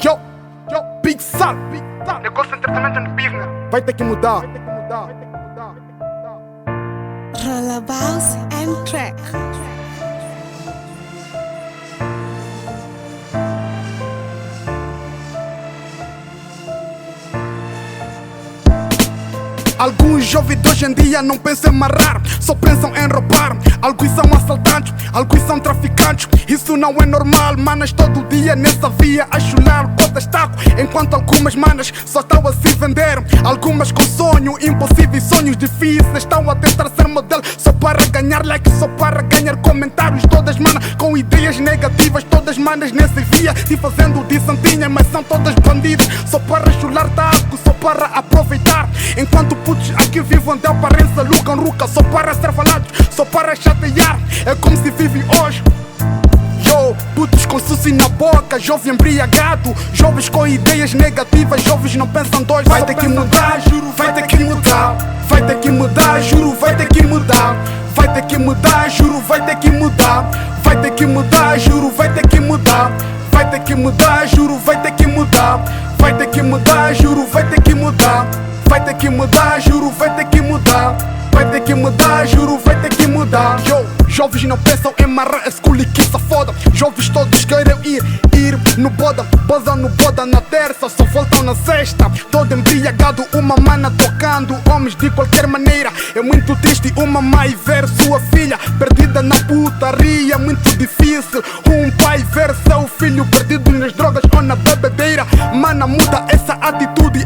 Yo, Big Sal, Negócio de tratamento no business. vai ter que mudar. Rollabout and Track. Alguns jovens de hoje em dia não pensam em amarrar, só pensam em roubar. Alguns são assaltantes, alguns são traficantes. Isso não é normal, manas todo dia nessa via a chular cotas taco. Enquanto algumas manas só estão a se vender. Algumas com sonho impossível e sonhos difíceis estão a tentar ser modelo só para ganhar like, só para ganhar comentários. Todas manas com ideias negativas, todas manas nessa via se fazendo de santinha, mas são todas bandidas só para chular taco, só para aproveitar. Enquanto putos aqui vivem de aparência, lucram ruca só para ser falados, só para chatear. É como se vivem hoje. Yo, putos com sushi na boca, jovem embriagado, jovens com ideias negativas, jovens não pensam dois. Vai ter que mudar, juro, vai ter que mudar. Vai ter que mudar, juro, vai ter que mudar. Vai ter que mudar, juro, vai ter que mudar. Vai ter que mudar, juro, vai ter que mudar. Vai ter que mudar, juro, vai ter que mudar. Vai ter que mudar, juro, vai ter que mudar. Vai ter que mudar, juro, vai ter que mudar. Vai ter que mudar, juro, vai ter que mudar. Yo, jovens não pensam em marrar a school e que se foda. Jovens todos querem ir no boda. Boda no boda na terça, só voltam na sexta. Todo embriagado, uma mana tocando homens de qualquer maneira. É muito triste uma mãe ver sua filha perdida na putaria, muito difícil um pai ver seu filho perdido nas drogas ou na bebedeira. Mana, muda essa atitude,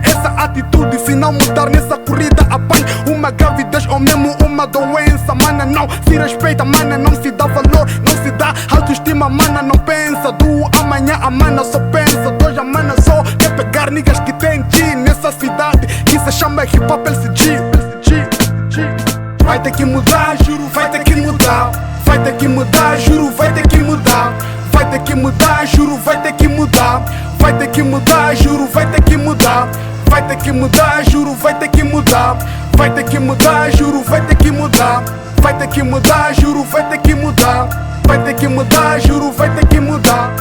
se não mudar nessa corrida apanha uma gravidez ou mesmo uma doença. Mana, não se respeita, mana, não se dá valor, não se dá autoestima. Mana, não pensa do amanhã, a mana só pensa do hoje. A mana só quer pegar niggas que tem G nessa cidade que se chama hip hop LCG. Vai ter que mudar, juro, vai ter que mudar. Vai ter que mudar, juro, vai ter que mudar. Vai ter que mudar, juro, vai ter que mudar. Vai ter que mudar, juro, vai ter que mudar. Vai ter que mudar, juro, vai ter que mudar. Vai ter que mudar, juro, vai ter que mudar. Vai ter que mudar, juro, vai ter que mudar. Vai ter que mudar, juro, vai ter que mudar.